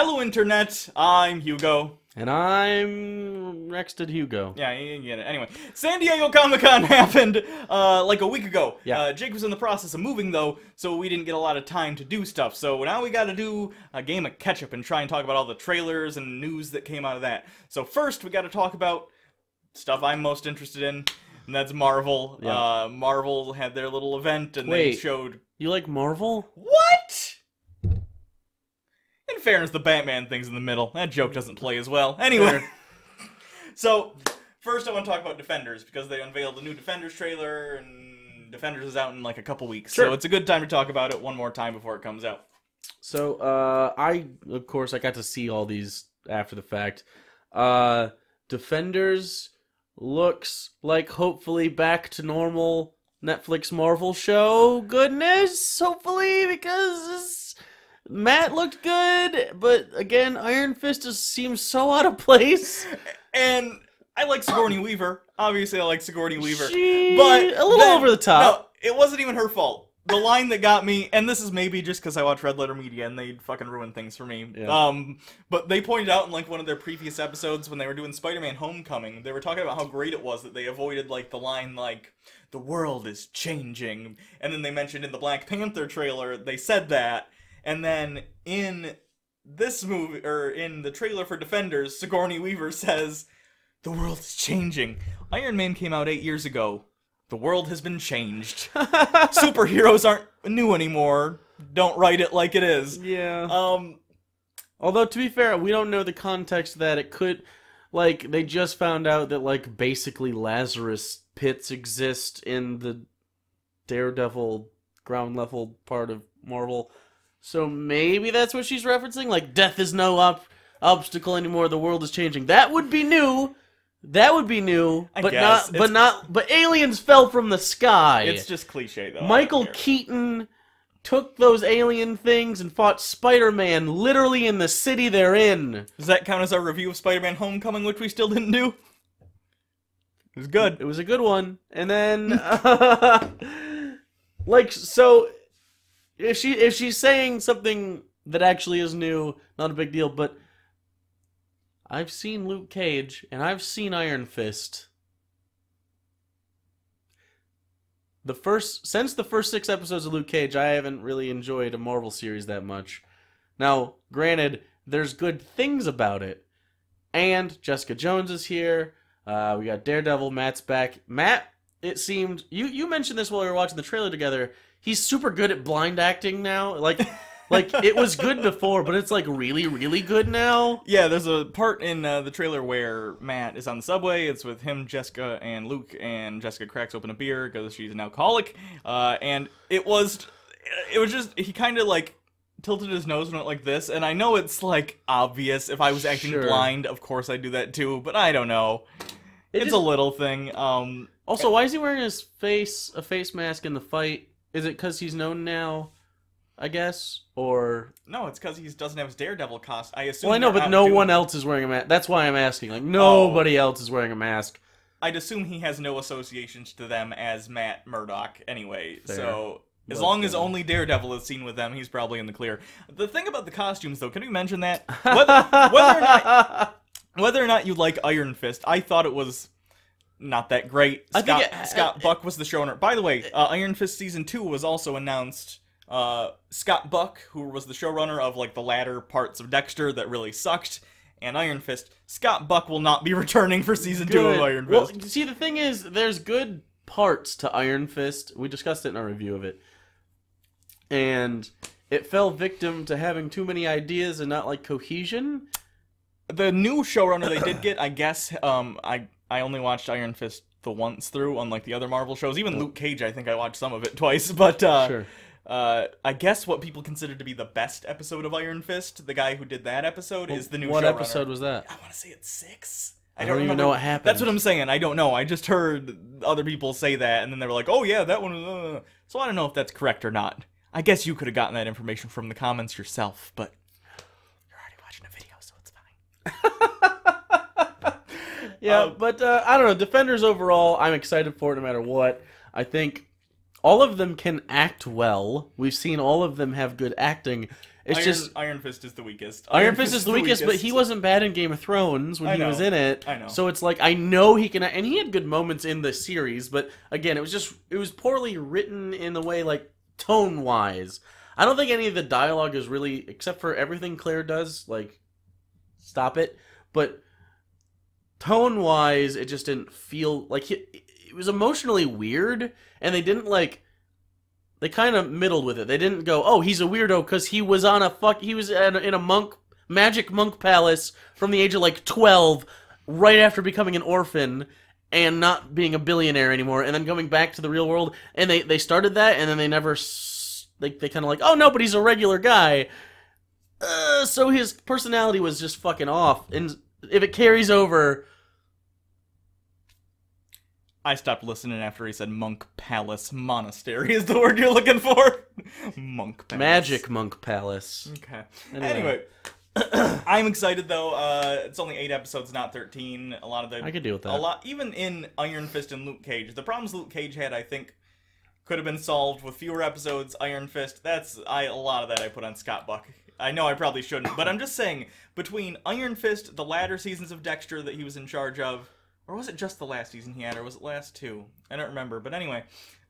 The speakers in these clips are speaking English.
Hello, Internet. I'm Hugo. And I'm next to Hugo. Yeah, you get it. Anyway, San Diego Comic-Con happened like a week ago. Yeah. Jake was in the process of moving, though, so we didn't get a lot of time to do stuff. So now we gotta do a game of catch-up and try and talk about all the trailers and news that came out of that. So first, we gotta talk about stuff I'm most interested in, and that's Marvel. Yeah. Marvel had their little event, and Wait, they showed... You like Marvel? What?! In fairness, the Batman thing's in the middle. That joke doesn't play as well. Anyway, so first I want to talk about Defenders, because they unveiled a new Defenders trailer, and Defenders is out in like a couple weeks. Sure. So it's a good time to talk about it one more time before it comes out. So, of course, I got to see all these after the fact. Defenders looks like hopefully back to normal Netflix Marvel show goodness, hopefully, because Matt looked good, but again, Iron Fist just seems so out of place. And I like Sigourney Weaver. Obviously, I like Sigourney Weaver. But a little over the top. No, it wasn't even her fault. The line that got me, and this is maybe just because I watch Red Letter Media and they fucking ruin things for me. Yeah. But they pointed out in like one of their previous episodes when they were doing Spider-Man Homecoming, they were talking about how great it was that they avoided like the line like, "The world is changing," and then they mentioned in the Black Panther trailer they said that. And then in this movie, or in the trailer for Defenders, Sigourney Weaver says, "The world is changing. Iron Man came out 8 years ago. The world has been changed. Superheroes aren't new anymore. Don't write it like it is." Yeah. Although, to be fair, we don't know the context that it could... Like, they just found out that, like, basically Lazarus pits exist in the Daredevil ground level part of Marvel. So maybe that's what she's referencing? Like, death is no obstacle anymore, the world is changing. That would be new. That would be new. I but guess. but aliens fell from the sky. It's just cliche, though. Michael Keaton took those alien things and fought Spider-Man literally in the city they're in. Does that count as our review of Spider-Man Homecoming, which we still didn't do? It was good. It was a good one. And then, like, so... If she's saying something that actually is new, not a big deal, but I've seen Luke Cage and I've seen Iron Fist. Since the first 6 episodes of Luke Cage, I haven't really enjoyed a Marvel series that much. Now, granted, there's good things about it. And Jessica Jones is here. We got Daredevil, Matt's back. Matt, it seemed you mentioned this while we were watching the trailer together. He's super good at blind acting now. Like it was good before, but it's like really, really good now. Yeah, there's a part in the trailer where Matt is on the subway. It's with him, Jessica, and Luke, and Jessica cracks open a beer because she's an alcoholic. And it was just, he kind of like tilted his nose and went like this. And I know it's like obvious. If I was acting blind, of course I'd do that too. But I don't know. It's a little thing. Also, why is he wearing a face mask in the fight? Is it because he's known now, I guess? Or... No, it's because he doesn't have his Daredevil costume. I assume. Well, I know, but no one else is wearing a mask. That's why I'm asking. Like, nobody else is wearing a mask. I'd assume he has no associations to them as Matt Murdock anyway. Fair. So, as long as only Daredevil is seen with them, he's probably in the clear. The thing about the costumes, though, can we mention that? Whether or not you like Iron Fist, I thought it was... not that great. Scott Buck was the showrunner. By the way, Iron Fist Season 2 was also announced. Scott Buck, who was the showrunner of like the latter parts of Dexter that really sucked, and Iron Fist, Scott Buck will not be returning for Season 2 of Iron Fist. Well, see, the thing is, there's good parts to Iron Fist. We discussed it in our review of it. And it fell victim to having too many ideas and not like cohesion. The new showrunner they did get, I guess, I only watched Iron Fist the once through, unlike the other Marvel shows. Even Luke Cage, I think I watched some of it twice. But sure. I guess what people consider to be the best episode of Iron Fist, the guy who did that episode, is the new showrunner. What episode was that? I want to say it's 6. I don't even know what happened. That's what I'm saying. I don't know. I just heard other people say that, and then they were like, "Oh yeah, that one." So I don't know if that's correct or not. I guess you could have gotten that information from the comments yourself, but you're already watching a video, so it's fine. Yeah, but I don't know. Defenders overall, I'm excited for it no matter what. I think all of them can act well. We've seen all of them have good acting. It's just Iron Fist is the weakest. Iron Fist is the weakest, but he wasn't bad in Game of Thrones when he was in it. I know. So it's like I know he can, and he had good moments in the series, but again, it was poorly written in the way like tone wise. I don't think any of the dialogue is really, except for everything Claire does, like stop it. But tone wise, it just didn't feel like it was emotionally weird, and they didn't like. They kind of middled with it. They didn't go, "Oh, he's a weirdo because he was on he was in a magic monk palace from the age of like 12, right after becoming an orphan and not being a billionaire anymore, and then coming back to the real world." And they started that, and then they never they kind of like, "Oh no, but he's a regular guy." So his personality was just fucking off, and if it carries over. I stopped listening after he said monk palace. Monastery is the word you're looking for. Monk palace. Magic monk palace. Okay. Anyway. I'm excited though. It's only 8 episodes, not 13. A lot of the I could deal with that. Even in Iron Fist and Luke Cage, the problems Luke Cage had, I think, could have been solved with fewer episodes. Iron Fist, a lot of that I put on Scott Buck. I know I probably shouldn't, but I'm just saying, between Iron Fist, the latter seasons of Dexter that he was in charge of, or was it just the last season he had, or was it last 2? I don't remember, but anyway.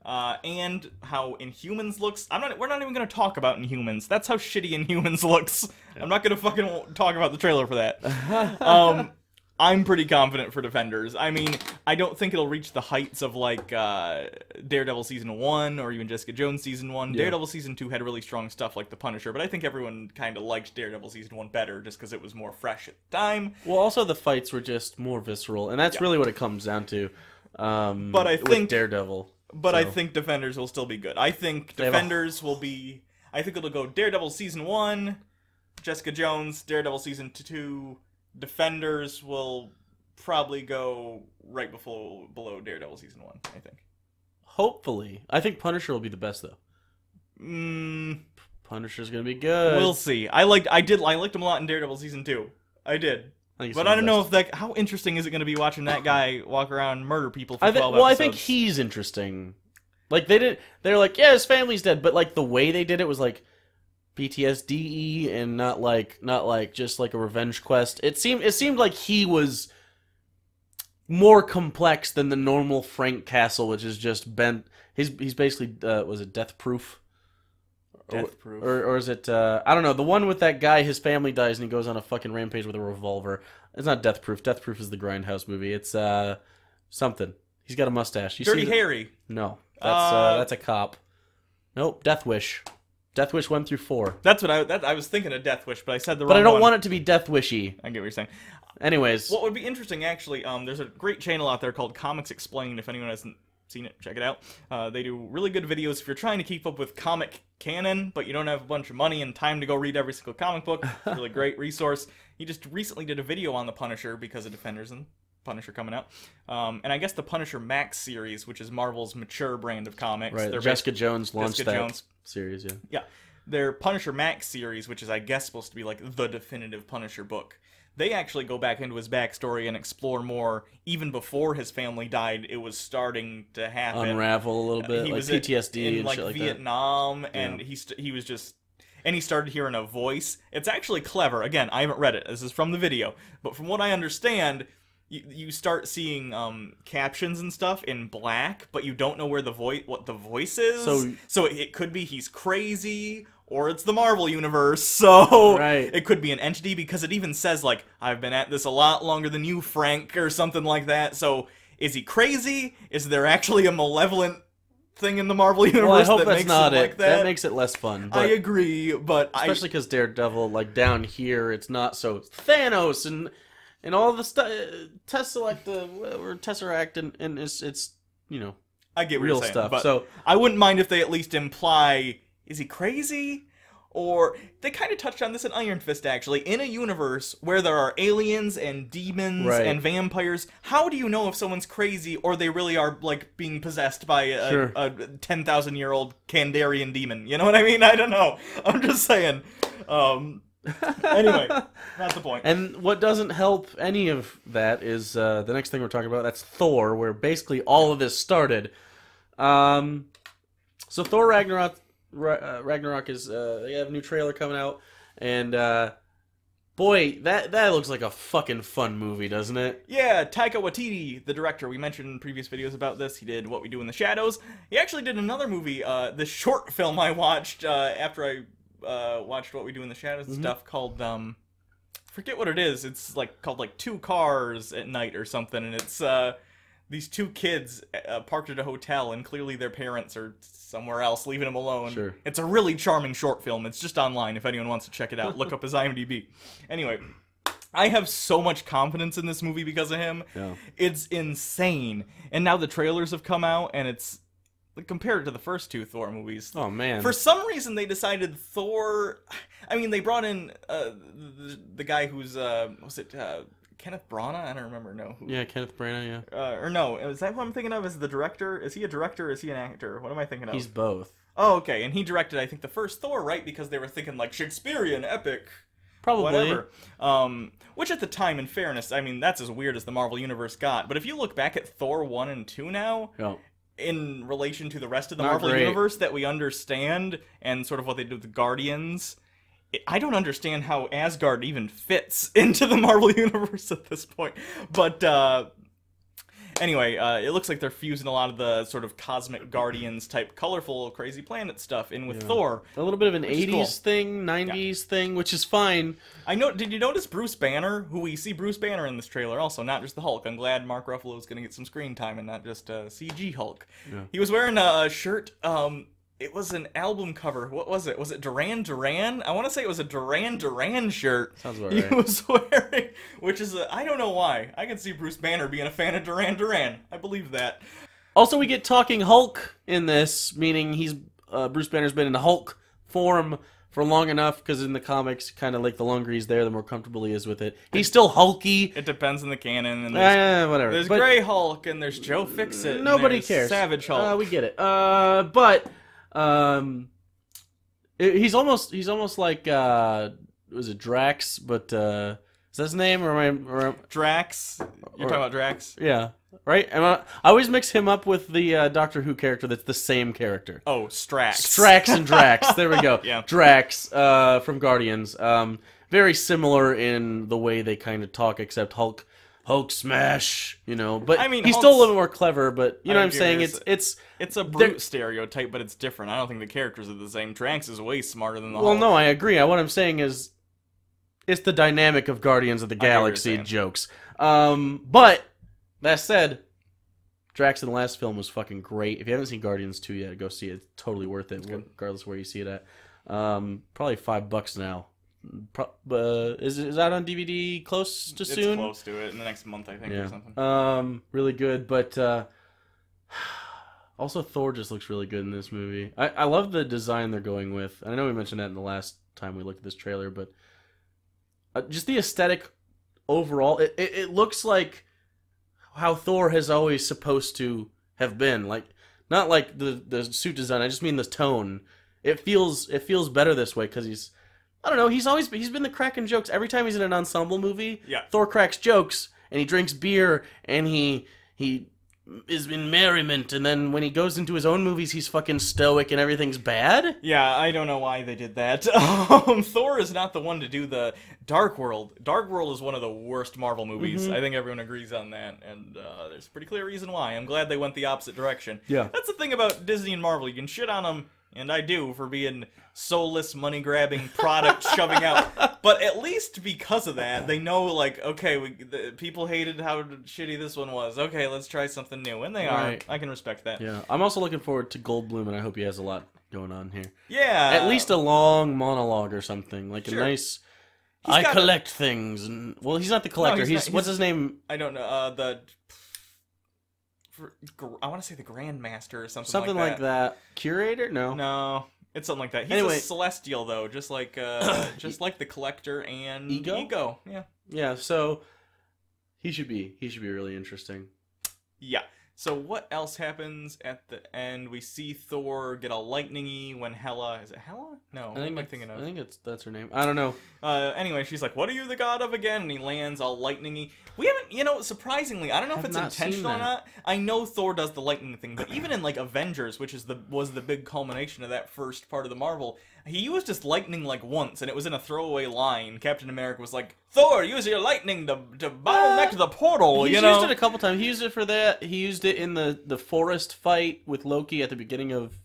And how Inhumans looks. We're not even going to talk about Inhumans. That's how shitty Inhumans looks. Yep. I'm not going to fucking talk about the trailer for that. I'm pretty confident for Defenders. I mean, I don't think it'll reach the heights of, like, Daredevil Season 1 or even Jessica Jones Season 1. Yeah. Daredevil Season 2 had really strong stuff like The Punisher, but I think everyone kind of liked Daredevil Season 1 better just because it was more fresh at the time. Well, also the fights were just more visceral, and that's really what it comes down to but I think Daredevil. But I think Defenders will still be good. I think Defenders will be... I think it'll go Daredevil Season 1, Jessica Jones, Daredevil Season 2... Defenders will probably go right below Daredevil Season 1, I think. Hopefully. I think Punisher will be the best, though. Punisher's gonna be good. We'll see. I liked him a lot in Daredevil Season 2. I did. But I don't know if how interesting is it going to be watching that guy walk around and murder people for 12 episodes? Well, I think he's interesting. Like, they're like, yeah, his family's dead, but, like, the way they did it was, like, PTSD and not like just like a revenge quest. It seemed like he was more complex than the normal Frank Castle, which is just bent. He's basically was it Death Proof? Death Proof. Or is it I don't know, the one with that guy, his family dies and he goes on a fucking rampage with a revolver. It's not Death Proof. Death Proof is the Grindhouse movie. It's something. He's got a mustache. Dirty Harry. No. That's a cop. Nope, Death Wish. Death Wish 1 through 4. That's what I was thinking of Death Wish, but I said the wrong one. But I don't one. want it to be Death Wishy. I get what you're saying. Anyways. What would be interesting, actually, there's a great channel out there called Comics Explained. If anyone hasn't seen it, check it out. They do really good videos if you're trying to keep up with comic canon, but you don't have a bunch of money and time to go read every single comic book. It's a really great resource. He just recently did a video on the Punisher because of Defenders and Punisher coming out. And I guess the Punisher Max series, which is Marvel's mature brand of comics. Right, Jessica Jones launched that series, yeah. Yeah. Their Punisher Max series, which is, I guess, supposed to be like the definitive Punisher book, they actually go back into his backstory and explore more. Even before his family died, it was starting to happen. Unravel a little bit, he like was PTSD in and like shit like Vietnam, that. and he was just... And he started hearing a voice. It's actually clever. Again, I haven't read it. This is from the video. But from what I understand... You start seeing captions and stuff in black, but you don't know where what the voice is. So it could be he's crazy, or it's the Marvel universe. So It could be an entity, because it even says like, I've been at this a lot longer than you, Frank, or something like that. So is he crazy? Is there actually a malevolent thing in the Marvel universe? Well, I hope that that's makes not it it. like that? That makes it less fun. I agree, but especially because Daredevil, like down here, it's not so Thanos and all the stuff, Tesseract, and it's you know, I get what real you're saying, stuff. But so I wouldn't mind if they at least imply, is he crazy? Or they kind of touched on this in Iron Fist, actually. In a universe where there are aliens and demons and vampires, how do you know if someone's crazy or they really are like being possessed by a 10,000-year-old Kandarian demon? You know what I mean? I don't know. I'm just saying. Anyway, that's the point. And what doesn't help any of that is the next thing we're talking about. That's Thor, where basically all of this started. So Thor Ragnarok Ragnarok is they have a new trailer coming out, and boy, that looks like a fucking fun movie, doesn't it? Yeah, Taika Waititi, the director, we mentioned in previous videos about this. He did What We Do in the Shadows. He actually did another movie, this short film I watched after I watched What We Do in the Shadows and stuff, called forget what it is. It's like called like Two Cars at Night or something, and it's these two kids parked at a hotel, and clearly their parents are somewhere else, leaving him alone. Sure. It's a really charming short film. It's just online if anyone wants to check it out. Look up his IMDb. Anyway, I have so much confidence in this movie because of him. Yeah. It's insane. And now the trailers have come out, and it's compared to the first two Thor movies. Oh man. For some reason, they decided Thor. I mean, they brought in the guy who's was it Kenneth Branagh? I don't remember. No. Yeah, Kenneth Branagh. Yeah. Or no, is that what I'm thinking of? Is the director? Is he a director? Or is he an actor? What am I thinking of? He's both. Oh, okay. And he directed, I think, the first Thor, right? Because they were thinking like Shakespearean epic. Probably. Whatever. Which at the time, in fairness, I mean, that's as weird as the Marvel Universe got. But if you look back at Thor 1 and 2 now, in relation to the rest of the Marvel Universe that we understand, and sort of what they do with the Guardians, I don't understand how Asgard even fits into the Marvel Universe at this point. But, anyway, it looks like they're fusing a lot of the sort of cosmic Guardians type colorful crazy planet stuff in with Thor. A little bit of an 80s thing, 90s thing, which is fine. Did you notice Bruce Banner, who we see Bruce Banner in this trailer also, not just the Hulk. I'm glad Mark Ruffalo is going to get some screen time and not just CG Hulk. Yeah. He was wearing a shirt, it was an album cover. What was it? Was it Duran Duran? I want to say it was a Duran Duran shirt. Sounds about right. He was wearing, which is I don't know why. I can see Bruce Banner being a fan of Duran Duran. I believe that. Also, we get talking Hulk in this, meaning he's Bruce Banner's been in Hulk form for long enough, because in the comics, kind of like the longer he's there, the more comfortable he is with it. He's still hulky. It depends on the canon. And whatever. There's Grey Hulk, and there's Joe Fixit. Nobody cares. Savage Hulk. We get it. But he's almost like was it Drax? But is that his name, or am I? Drax. You're talking about Drax? Yeah. Right? I always mix him up with the Doctor Who character that's the same character. Oh, Strax. Strax and Drax. There we go. Yeah. Drax from Guardians. Very similar in the way they kind of talk, except Hulk smash, But I mean, he's still a little more clever, but you know what I'm saying? It's a brute stereotype, but it's different. I don't think the characters are the same. Drax is way smarter than the Hulk. Well, no, I agree. What I'm saying is it's the dynamic of Guardians of the Galaxy jokes. But that said, Drax in the last film was fucking great. If you haven't seen Guardians 2 yet, go see it. It's totally worth it, regardless of where you see it at. Probably $5 now. Is that on DVD close to soon? It's close to it, in the next month, I think, or something. Really good, but also Thor just looks really good in this movie. I love the design they're going with. I know we mentioned that in the last time we looked at this trailer, but just the aesthetic overall, it looks like how Thor has always supposed to have been. Like, not like the suit design, I just mean the tone. It feels better this way, because I don't know, he's been the cracking jokes. Every time he's in an ensemble movie, Thor cracks jokes, and he drinks beer, and he is in merriment, and then when he goes into his own movies, he's fucking stoic and everything's bad? Yeah, I don't know why they did that. Thor is not the one to do the Dark World. Dark World is one of the worst Marvel movies. I think everyone agrees on that, and there's a pretty clear reason why. I'm glad they went the opposite direction. Yeah. That's the thing about Disney and Marvel. You can shit on them, and I do, for being soulless, money-grabbing product shoving out. But at least because of that, they know, like, okay, people hated how shitty this one was. Okay, let's try something new. And they are. I can respect that. Yeah. I'm also looking forward to Goldblum, and I hope he has a lot going on here. Yeah. At least a long monologue or something. Like a nice... I collect things. And well, he's not the collector. No, what's his name? I don't know. I want to say the Grandmaster or something like that. Something like that. Curator? No. It's something like that. He's a Celestial, though, just like the Collector and Ego. Yeah. Yeah. So he should be really interesting. Yeah. So what else happens at the end? We see Thor get a lightning-y when Hela... Is it Hela? No, what am I thinking of? I think that's her name. I don't know. Anyway, she's like, what are you the god of again? And he lands all lightning-y. We haven't, surprisingly, I don't know if it's intentional or not. I know Thor does the lightning thing, but even in, like, Avengers, which was the big culmination of that first part of the Marvel, he used just lightning, like, once, and it was in a throwaway line. Captain America was like, Thor, use your lightning to bottleneck the portal, He's used it a couple times. He used it for that. He used it in the forest fight with Loki at the beginning of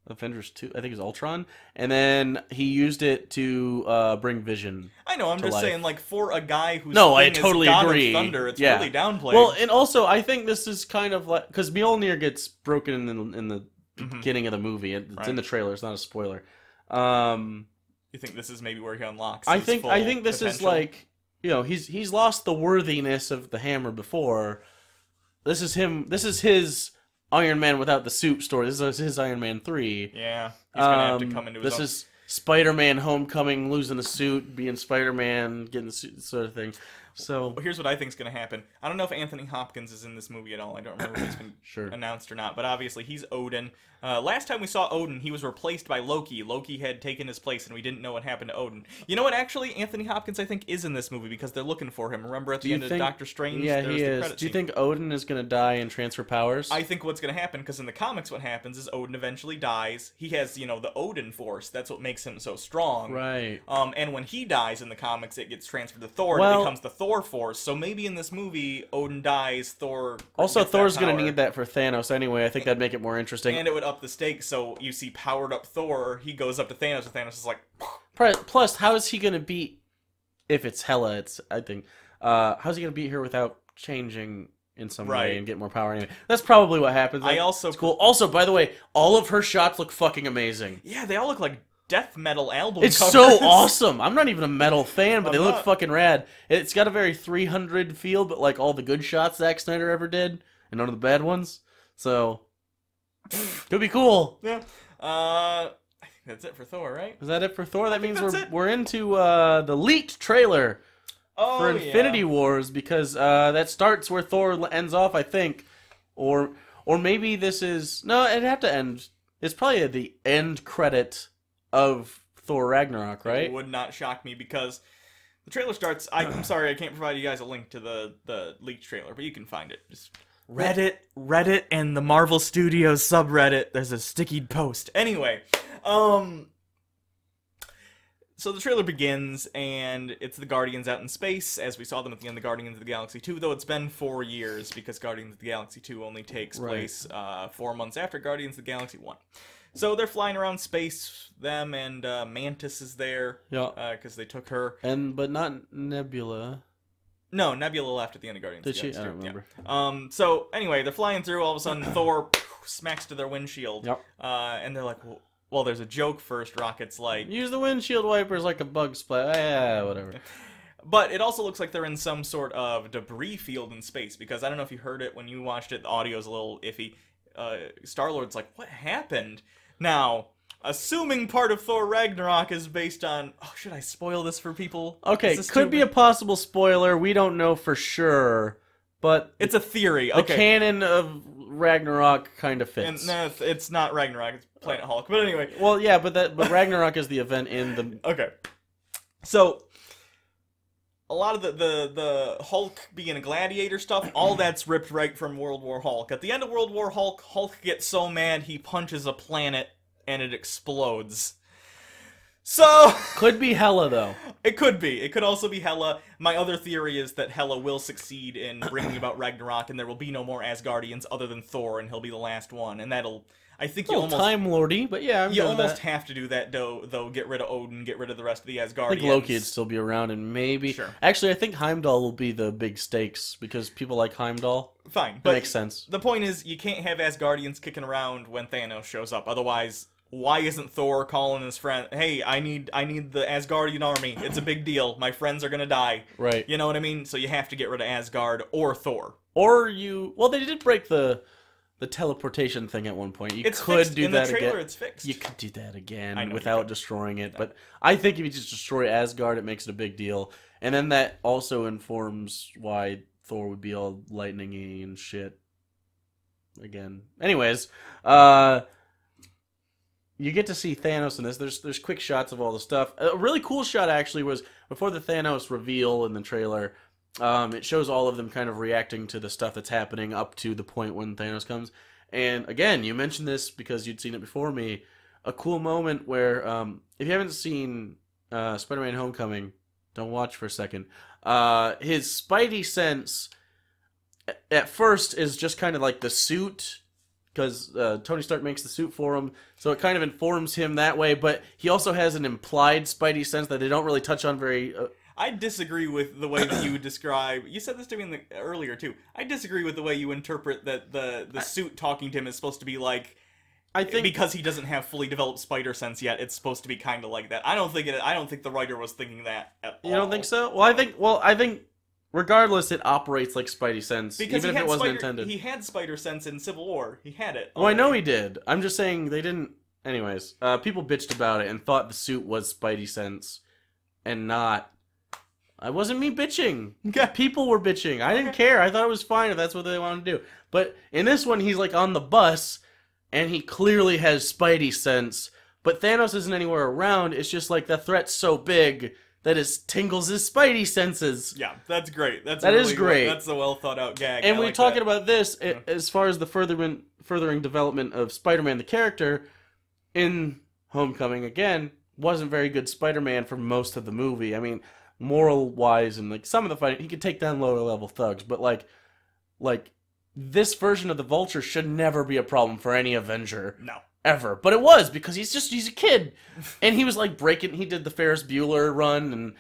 Avengers 2, I think it was Ultron, and then he used it to bring Vision. I know, I'm just life. Saying, like, for a guy who's I totally God agree. Of Thunder, it's really downplayed. Well, and also, I think this is kind of like, because Mjolnir gets broken in the beginning of the movie. It's in the trailer, it's not a spoiler. You think this is maybe where he unlocks his full I think this potential? is like, he's lost the worthiness of the hammer before. This is his Iron Man without the suit story. This is his Iron Man 3. Yeah, he's gonna have to come into his own. This is Spider-Man Homecoming, losing the suit, being Spider-Man, getting the suit, sort of thing. So here's what I think is going to happen. I don't know if Anthony Hopkins is in this movie at all. I don't remember if it's been announced or not, but obviously he's Odin. Last time we saw Odin, he was replaced by Loki. Loki had taken his place, and we didn't know what happened to Odin. You know what? Actually, Anthony Hopkins, I think, is in this movie because they're looking for him. Remember at the end of Doctor Strange? Yeah, he is. Do you think Odin is going to die and transfer powers? I think what's going to happen, because in the comics what happens is Odin eventually dies. He has, the Odin Force. That's what makes him so strong. Right. And when he dies in the comics, it gets transferred to Thor, and it becomes the Thor Force. So maybe in this movie, Odin dies, Thor... Also, Thor's going to need that for Thanos anyway. I think that'd make it more interesting. And it would up the stakes, so you see powered up Thor, he goes up to Thanos, and Thanos is like... Plus, how is he going to beat... If it's Hela, I think... how's he going to beat her without changing in some way and get more power anyway? That's probably what happens. It's cool. Also, by the way, all of her shots look fucking amazing. Yeah, they all look like death metal album It's covers. so awesome. I'm not even a metal fan, but they look fucking rad. It's got a very 300 feel, but like all the good shots Zack Snyder ever did, and none of the bad ones. So, could be cool. Yeah. I think that's it for Thor, right? Is that it for Thor? That means we're into the leaked trailer for Infinity Wars, because that starts where Thor ends off, I think. Or maybe this is... No, it'd have to end. It's probably the end credit of Thor Ragnarok, right? It would not shock me, because the trailer starts... I'm sorry, I can't provide you guys a link to the leaked trailer, but you can find it. Just Reddit, and the Marvel Studios subreddit. There's a sticky post. Anyway, so the trailer begins, and it's the Guardians out in space, as we saw them at the end of Guardians of the Galaxy 2, though it's been 4 years, because Guardians of the Galaxy 2 only takes place 4 months after Guardians of the Galaxy 1. So they're flying around space, them, and Mantis is there, because they took her. But not Nebula. No, Nebula left at the end of Guardians of the Galaxy 2. I don't remember. Yeah. So, anyway, they're flying through, all of a sudden Thor smacks to their windshield, and they're like, well, there's a joke first. Rocket's like... Use the windshield wipers like a bug splat. Yeah, whatever. But it also looks like they're in some sort of debris field in space, because I don't know if you heard it when you watched it, the audio's a little iffy. Star-Lord's like, what happened? Now, assuming part of Thor Ragnarok is based on... Oh, should I spoil this for people? Okay, could be a possible spoiler. We don't know for sure, but... It's a theory. The canon of Ragnarok kind of fits. And no, it's not Ragnarok, it's Planet Hulk. But anyway... Well, yeah, but Ragnarok is the event in the... Okay. So... A lot of the Hulk being a gladiator stuff, all that's ripped right from World War Hulk. At the end of World War Hulk gets so mad he punches a planet and it explodes. So... Could be Hela, though. It could be. It could also be Hela. My other theory is that Hela will succeed in bringing about Ragnarok, and there will be no more Asgardians other than Thor, and he'll be the last one. And that'll... I think you almost... Time Lordy, but yeah, you almost have to do that, though. Get rid of Odin, get rid of the rest of the Asgardians. I think Loki'd still be around, and maybe... Sure. Actually, I think Heimdall will be the big stakes, because people like Heimdall. Fine, but... That makes sense. The point is, you can't have Asgardians kicking around when Thanos shows up. Otherwise, why isn't Thor calling his friend, hey, I need the Asgardian army. It's a big deal. My friends are gonna die. Right. You know what I mean? So you have to get rid of Asgard or Thor. Or you... Well, they did break the teleportation thing at one point. You could do that again. In the trailer, it's fixed. You could do that again without destroying it. But I think if you just destroy Asgard, it makes it a big deal. And then that also informs why Thor would be all lightning-y and shit. again. Anyways, you get to see Thanos in this. There's quick shots of all the stuff. A really cool shot actually was before the Thanos reveal in the trailer. It shows all of them kind of reacting to the stuff that's happening up to the point when Thanos comes. And again, you mentioned this because you'd seen it before me. A cool moment where, if you haven't seen Spider-Man Homecoming, don't watch for a second. His Spidey sense at first is just kind of like the suit, because Tony Stark makes the suit for him, so it kind of informs him that way, but he also has an implied Spidey sense that they don't really touch on very... I disagree with the way that you describe... You said this to me earlier, too. I disagree with the way you interpret that the suit talking to him is supposed to be like... I think because he doesn't have fully developed spider sense yet, it's supposed to be kind of like that. I don't think the writer was thinking that at all. You don't think so? Well, I think regardless, it operates like Spidey sense, because even if it wasn't intended. He had spider sense in Civil War. He had it. Oh, I know he did. I'm just saying they didn't. Anyways, people bitched about it and thought the suit was Spidey sense, and not. I wasn't me bitching. Okay. People were bitching. I didn't care. I thought it was fine if that's what they wanted to do. But in this one, he's like on the bus, and he clearly has Spidey sense. But Thanos isn't anywhere around. It's just like the threat's so big that it tingles his Spidey senses. Yeah, that's great. That is great. That's a well thought out gag. And we're talking about this as far as the furthering development of Spider-Man the character. In Homecoming, again, wasn't very good Spider-Man for most of the movie. I mean, moral-wise and like some of the fighting, he could take down lower-level thugs, but like this version of the Vulture should never be a problem for any Avenger. No. Ever. But it was, because he's a kid. And he was like he did the Ferris Bueller run,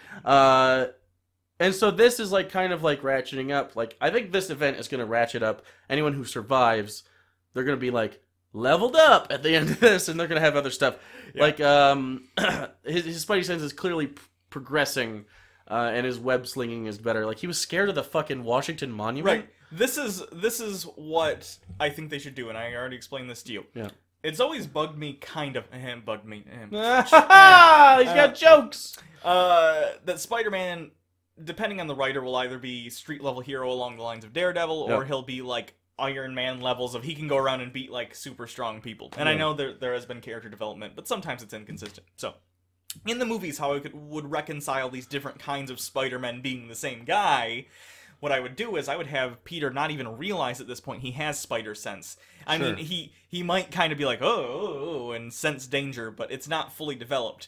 and so this is like kind of like ratcheting up. Like, I think this event is going to ratchet up. Anyone who survives, they're going to be like leveled up at the end of this, and they're going to have other stuff. Yeah. Like, his Spidey sense is clearly progressing, and his web slinging is better. Like, he was scared of the fucking Washington Monument. Right. This is what I think they should do, and I already explained this to you. Yeah. It's always bugged me, bugged me. He's got jokes! That Spider-Man, depending on the writer, will either be street-level hero along the lines of Daredevil, or he'll be, like, Iron Man levels of he can go around and beat, like, super strong people. And I know there has been character development, but sometimes it's inconsistent. So, in the movies, how I would reconcile these different kinds of Spider-Men being the same guy... What I would do is I would have Peter not even realize at this point he has spider sense. I mean, he might kind of be like, oh, and sense danger, but it's not fully developed.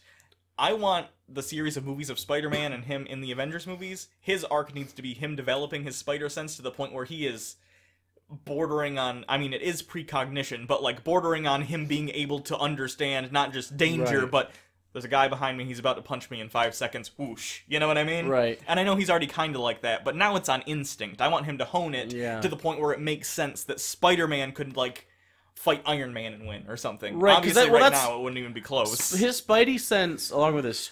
I want the series of movies of Spider-Man and him in the Avengers movies, his arc needs to be him developing his spider sense to the point where he is bordering on, I mean, it is precognition, but like bordering on him being able to understand not just danger, but... There's a guy behind me, he's about to punch me in 5 seconds, whoosh. You know what I mean? Right. And I know he's already kind of like that, but now it's on instinct. I want him to hone it to the point where it makes sense that Spider-Man could, like, fight Iron Man and win or something. Right, obviously, right now, it wouldn't even be close. His Spidey sense, along with his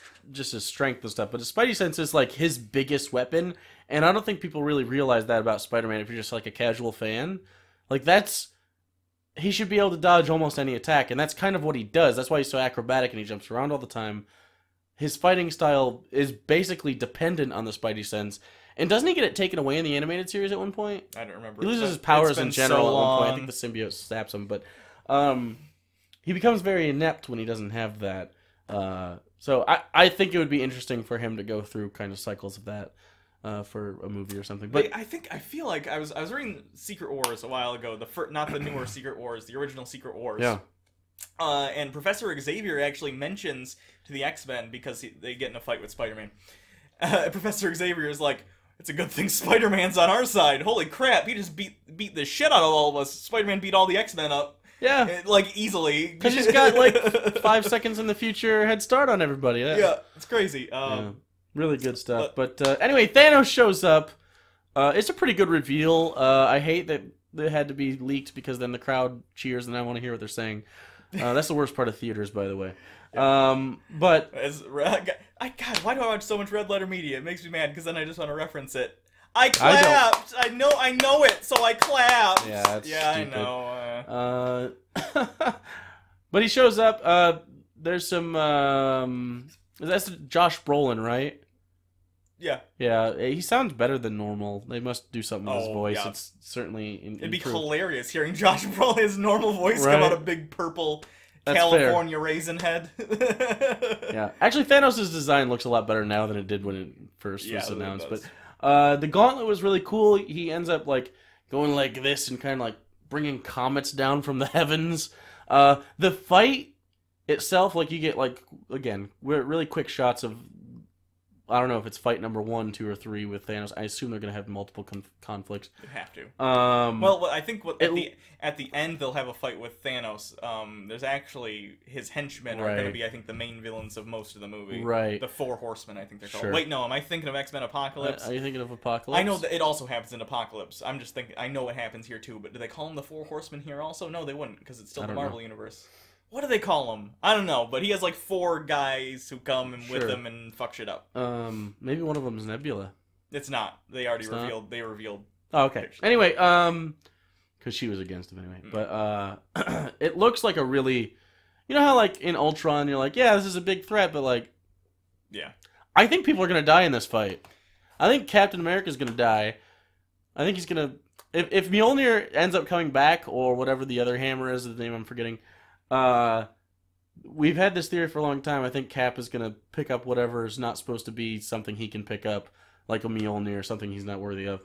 strength and stuff, but his Spidey sense is, like, his biggest weapon, and I don't think people really realize that about Spider-Man if you're just, like, a casual fan. Like, that's... He should be able to dodge almost any attack, and that's kind of what he does. That's why he's so acrobatic and he jumps around all the time. His fighting style is basically dependent on the Spidey sense. And doesn't he get it taken away in the animated series at one point? I don't remember. He loses his powers in general at one point. I think the symbiote snaps him, but he becomes very inept when he doesn't have that. So I think it would be interesting for him to go through kind of cycles of that. For a movie or something, but I feel like I was reading Secret Wars a while ago, not the newer Secret Wars, the original Secret Wars. Yeah. And Professor Xavier actually mentions to the X-Men because they get in a fight with Spider-Man. Professor Xavier is like, "It's a good thing Spider-Man's on our side. Holy crap! He just beat the shit out of all of us. Spider-Man beat all the X-Men up." Yeah, like easily because he's got like 5 seconds in the future head start on everybody. Yeah, it's crazy. Really good stuff. But anyway, Thanos shows up. It's a pretty good reveal. I hate that it had to be leaked because then the crowd cheers and I want to hear what they're saying. That's the worst part of theaters, by the way. But God, why do I watch so much Red Letter Media? It makes me mad because then I just want to reference it. I clapped. I know it, so I clapped. Yeah, that's stupid. I know. But he shows up. There's some. That's Josh Brolin, right? Yeah. Yeah, he sounds better than normal. They must do something with his Oh, voice. yeah. It's certainly It'd be improved. hilarious hearing Josh Brolin's normal voice Right. come out of big purple That's California raisin head. Yeah, actually, Thanos' design looks a lot better now than it did when it first was Yeah, it announced. does. But the gauntlet was really cool. He ends up like going like this and kind of like bringing comets down from the heavens. The fight itself, like you get like again, really quick shots of. I don't know if it's fight number 1, 2, or 3 with Thanos. I assume they're gonna have multiple conflicts. They have to. Well, I think at the end they'll have a fight with Thanos. There's actually his henchmen are going to Right. be, I think, the main villains of most of the movie. Right. The Four Horsemen, I think they're called. Sure. Wait, no, am I thinking of X-Men Apocalypse? Are you thinking of Apocalypse? I know that it also happens in Apocalypse. I'm just thinking, I know what happens here too, but do they call them the Four Horsemen here also? No, they wouldn't, because it's still the Marvel universe. What do they call him? I don't know, but he has like 4 guys who come and with him and fuck shit up. Maybe one of them is Nebula. It's not. They already revealed. They revealed. Oh, okay. Anyway, because she was against him anyway. But it looks like a really, you know how like in Ultron you're like, yeah, this is a big threat, but like, yeah, I think people are gonna die in this fight. I think Captain America's gonna die. I think he's gonna if Mjolnir ends up coming back or whatever the other hammer is, the name I'm forgetting. We've had this theory for a long time. I think Cap is gonna pick up whatever is not supposed to be something he can pick up, like a Mjolnir or something he's not worthy of.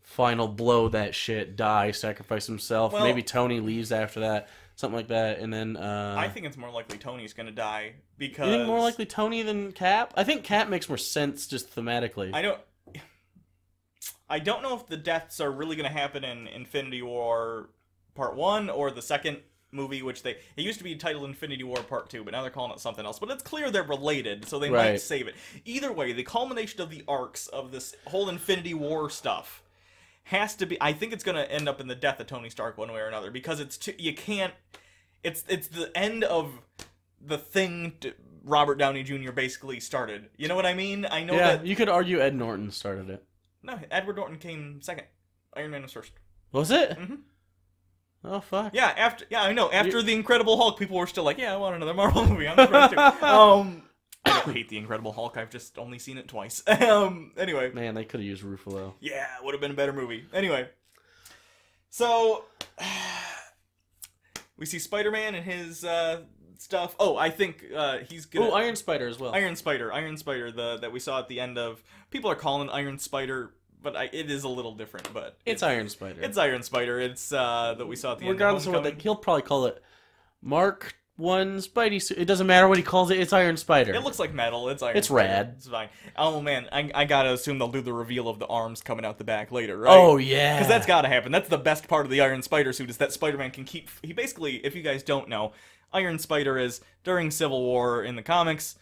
Final blow that shit, die, sacrifice himself. Well, maybe Tony leaves after that, something like that, and then. I think it's more likely Tony's gonna die because. You think more likely Tony than Cap? I think Cap makes more sense just thematically. I don't know if the deaths are really gonna happen in Infinity War Part 1 or the second movie, which it used to be titled Infinity War Part 2, but now they're calling it something else. But it's clear they're related, so they might save it. Either way, the culmination of the arcs of this whole Infinity War stuff has to be. I think it's going to end up in the death of Tony Stark one way or another, because you can't. It's the end of the thing Robert Downey Jr. basically started. You know what I mean? I know that. You could argue Ed Norton started it. No, Edward Norton came second. Iron Man was first. Was it? Mm-hmm. Oh fuck. Yeah, I know. After the Incredible Hulk, people were still like, "Yeah, I want another Marvel movie." I'm surprised too. I don't hate the Incredible Hulk. I've just only seen it twice. Anyway. Man, they could have used Ruffalo. Yeah, it would have been a better movie. Anyway, so we see Spider-Man and his stuff. Oh, I think he's gonna. Oh, Iron Spider as well. Iron Spider, that we saw at the end of. People are calling it Iron Spider. But it is a little different, but... It's Iron Spider. It's Iron Spider. It's, that we saw at the end of Regardless of what he'll probably call it Mark 1 Spidey suit. It doesn't matter what he calls it, it's Iron Spider. It looks like metal. It's Iron Spider. It's rad. It's fine. Oh, man. I gotta assume they'll do the reveal of the arms coming out the back later, right? Oh, yeah. Because that's gotta happen. That's the best part of the Iron Spider suit, is that Spider-Man can keep... He basically, if you guys don't know, Iron Spider is, during Civil War in the comics,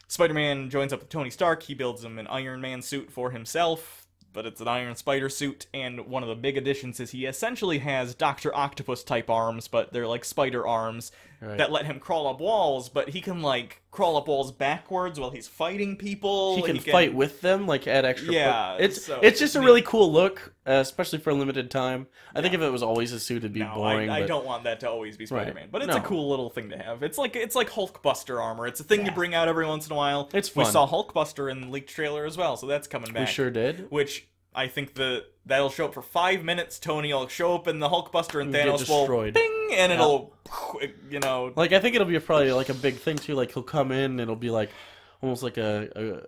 Spider-Man joins up with Tony Stark. He builds him an Iron Man suit for himself. But it's an Iron Spider suit, and one of the big additions is he essentially has Dr. Octopus-type arms, but they're like spider arms that let him crawl up walls, but he can, like, crawl up walls backwards while he's fighting people. He can fight with them, like, add extra... Yeah. It's just a really cool look, especially for a limited time. I think if it was always a suit, it'd be boring. I don't want that to always be Spider-Man, but it's a cool little thing to have. It's like Hulkbuster armor. It's a thing you bring out every once in a while. It's fun. We saw Hulkbuster in the leaked trailer as well, so that's coming back. We sure did. Which... I think that'll show up for 5 minutes. Tony will show up in the Hulkbuster and Thanos will bing, and it'll, you know... Like, I think it'll be probably, like, a big thing, too. Like, he'll come in, and it'll be, like, almost like a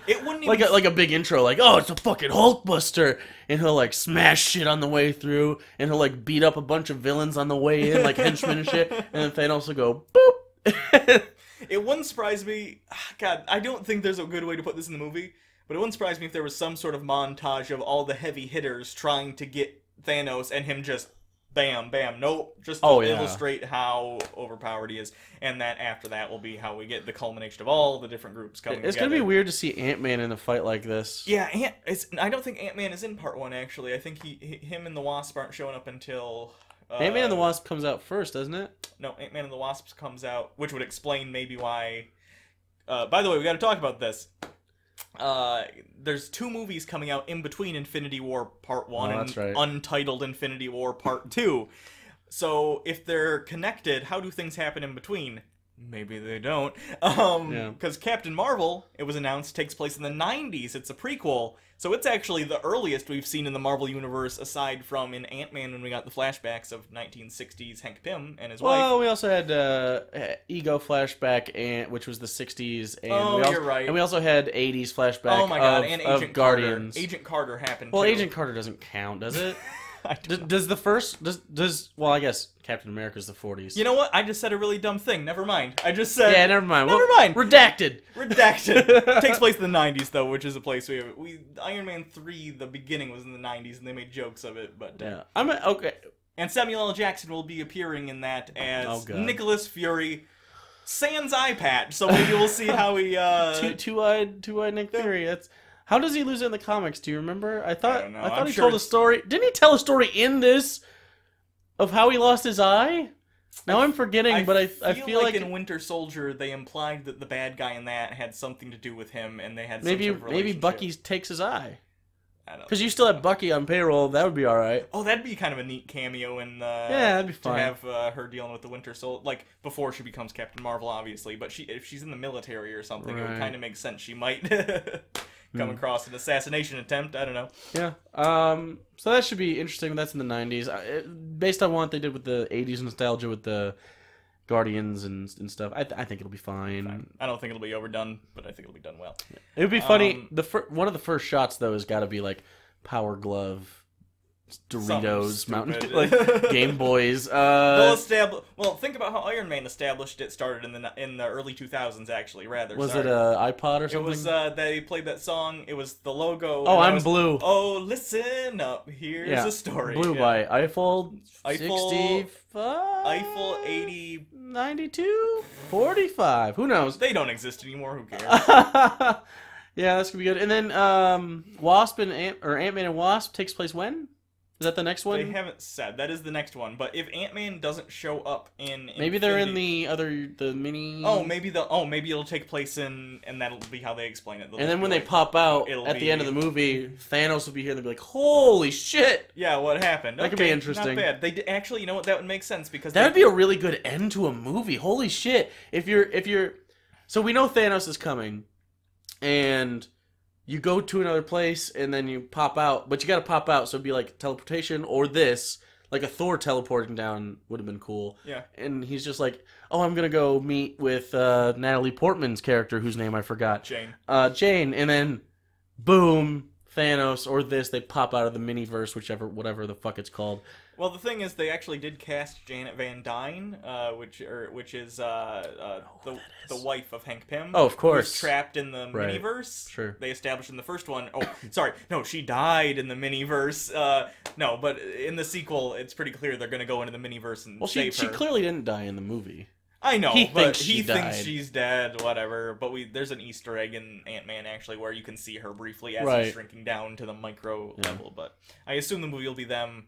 it wouldn't even... like a big intro, like, oh, it's a fucking Hulkbuster! And he'll, like, smash shit on the way through, and he'll, like, beat up a bunch of villains on the way in, like henchmen and shit, and then Thanos will go, boop! It wouldn't surprise me... God, I don't think there's a good way to put this in the movie. But it wouldn't surprise me if there was some sort of montage of all the heavy hitters trying to get Thanos and him just bam, bam, nope, just to illustrate how overpowered he is. And that after that will be how we get the culmination of all the different groups coming together. It's going to be weird to see Ant-Man in a fight like this. Yeah, I don't think Ant-Man is in Part 1, actually. I think him and the Wasp aren't showing up until... Ant-Man and the Wasp comes out first, doesn't it? No, Ant-Man and the Wasp comes out, which would explain maybe why... by the way, we got to talk about this. There's 2 movies coming out in between Infinity War Part 1 and Untitled Infinity War Part 2. So, if they're connected, how do things happen in between? Maybe they don't. Yeah. Because Captain Marvel, it was announced, takes place in the 90s. It's a prequel. So it's actually the earliest we've seen in the Marvel Universe, aside from in Ant-Man when we got the flashbacks of 1960s Hank Pym and his wife. Well, we also had Ego flashback, which was the 60s. And you're right. And we also had 80s flashback Oh my god, and Agent Guardians. Carter. Agent Carter happened Well, too. Agent Carter doesn't count, does it? Does the first... Well, I guess Captain America's the 40s. You know what? I just said a really dumb thing. Never mind. I just said... Yeah, never mind. Never mind. Redacted. Redacted. Takes place in the 90s, though, which is a place Iron Man 3, the beginning was in the 90s, and they made jokes of it, but... Yeah. Okay. And Samuel L. Jackson will be appearing in that as God. Nicholas Fury, sans eye patch, so maybe we'll see how he... Two-eyed Nick Fury. That's... How does he lose it in the comics? Do you remember? I thought I'm he sure told a story. Didn't he tell a story in this of how he lost his eye? Now I'm forgetting, but I feel like in Winter Soldier they implied that the bad guy in that had something to do with him, and they had maybe some sort of relationship. Bucky takes his eye. Because you still have Bucky on payroll. That would be all right. Oh, that'd be kind of a neat cameo in yeah, that'd be fun to have her dealing with the Winter Soldier, like before she becomes Captain Marvel, obviously. But if she's in the military or something, it would kind of make sense. She might come across an assassination attempt. I don't know. Yeah. So that should be interesting. That's in the 90s. Based on what they did with the 80s nostalgia with the Guardians and stuff, I think it'll be fine. I don't think it'll be overdone, but I think it'll be done well. Yeah. It would be funny. One of the first shots though has got to be like Power Glove, Doritos, Mountain, like Game Boys. Well, think about how Iron Man established it. Started in the early 2000s, actually. Was it a iPod or something? It was they played that song. It was the logo. Oh, I'm Blue. Oh, listen up. Here's a story. Blue by Eiffel 65, 80, 92, 45. Who knows? They don't exist anymore. Who cares? Yeah, that's gonna be good. And then Wasp and Ant-Man and Wasp takes place when? Is that the next one? They haven't said. That is the next one. But if Ant-Man doesn't show up in maybe they're in the mini. Maybe it'll take place and that'll be how they explain it. And then when they pop out at the end of the movie, Thanos will be here and they'll be like, "Holy shit!" Yeah, what happened? That could be interesting. Not bad. They actually, you know what? That would make sense because that would be a really good end to a movie. Holy shit! If you're, so we know Thanos is coming, and you go to another place and then you pop out, but you gotta pop out, so it'd be like teleportation or this, like a Thor teleporting down would have been cool. Yeah. And he's just like, oh, I'm gonna go meet with Natalie Portman's character, whose name I forgot. Jane. Jane, and then boom, Thanos or this, they pop out of the miniverse, whatever the fuck it's called. Well, the thing is, they actually did cast Janet Van Dyne, which is the wife of Hank Pym. Oh, of course. Who's trapped in the miniverse. Sure. They established in the first one. Oh, sorry. No, she died in the miniverse. No, but in the sequel, it's pretty clear they're going to go into the miniverse and save her. She clearly didn't die in the movie. I know, he but thinks he thinks she's dead, whatever. But there's an Easter egg in Ant-Man, actually, where you can see her briefly as he's shrinking down to the micro level. But I assume the movie will be them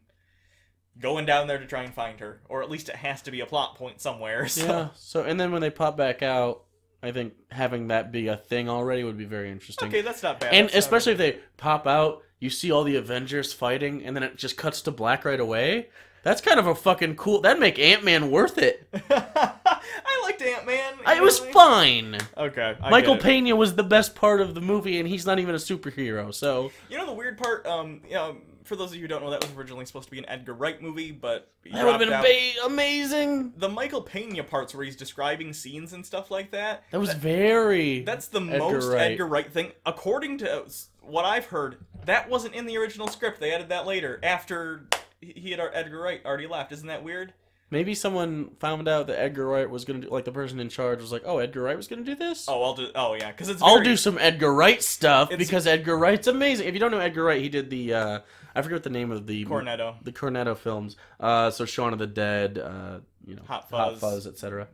going down there to try and find her, or at least it has to be a plot point somewhere. So. Yeah. So, and then when they pop back out, I think having that be a thing already would be very interesting. Okay, that's not bad. And especially if they pop out, you see all the Avengers fighting, and then it just cuts to black right away. That's kind of a fucking cool. That'd make Ant-Man worth it. I liked Ant-Man. It was fine. Okay. Michael Pena was the best part of the movie, and he's not even a superhero. So you know the weird part. For those of you who don't know, that was originally supposed to be an Edgar Wright movie, but that would have been amazing. The Michael Pena parts where he's describing scenes and stuff like that. That was very. That's the most Edgar Wright thing, according to what I've heard. That wasn't in the original script. They added that later after Edgar Wright already left. Isn't that weird? Maybe someone found out that Edgar Wright was gonna do, like the person in charge was like, "Oh, Edgar Wright was gonna do this." Oh, yeah, because I'll do some Edgar Wright stuff because Edgar Wright's amazing. If you don't know Edgar Wright, he did the I forget what the name of the Cornetto films. So Shaun of the Dead, Hot Fuzz, etc.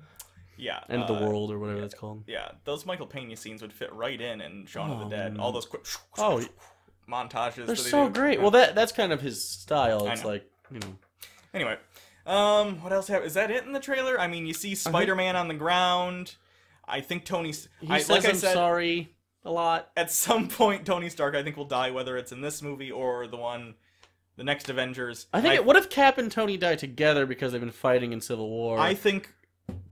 Yeah, End of the World or whatever that's called. Yeah, those Michael Pena scenes would fit right in Shaun of the Dead. All those quick montages. They're so great. Well, that's kind of his style. It's like, Anyway, what else happened? Is that it in the trailer? I mean, you see Spider-Man on the ground. I think Tony's. He says, "I'm sorry." A lot. At some point, Tony Stark, I think, will die, whether it's in this movie or the next Avengers. What if Cap and Tony die together because they've been fighting in Civil War? I think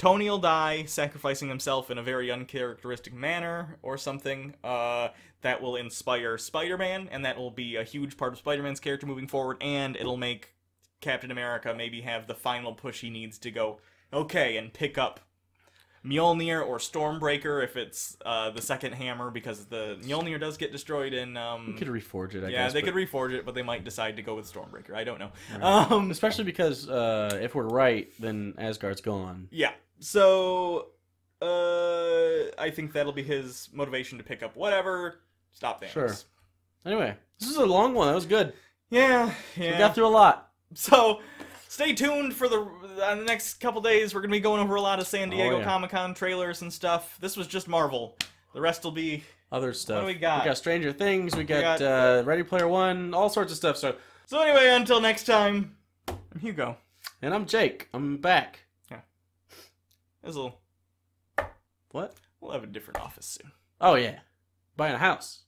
Tony'll die, sacrificing himself in a very uncharacteristic manner or something. That will inspire Spider-Man, and that will be a huge part of Spider-Man's character moving forward, and it'll make Captain America maybe have the final push he needs to go, okay, and pick up Mjolnir or Stormbreaker if it's the second hammer, because the Mjolnir does get destroyed in... You could reforge it, I guess. Yeah, they could reforge it, but they might decide to go with Stormbreaker. I don't know. Right. Especially because if we're right, then Asgard's gone. Yeah, so I think that'll be his motivation to pick up whatever. Stop Thanos. Sure. Anyway, this is a long one. That was good. Yeah. We got through a lot. So, stay tuned for the next couple days. We're going to be going over a lot of San Diego Comic-Con trailers and stuff. This was just Marvel. The rest will be... other stuff. What do we got? We got Stranger Things. We got Ready Player One. All sorts of stuff. So anyway, until next time, I'm Hugo. And I'm Jake. I'm back. Yeah. What? We'll have a different office soon. Oh, yeah. Buying a house.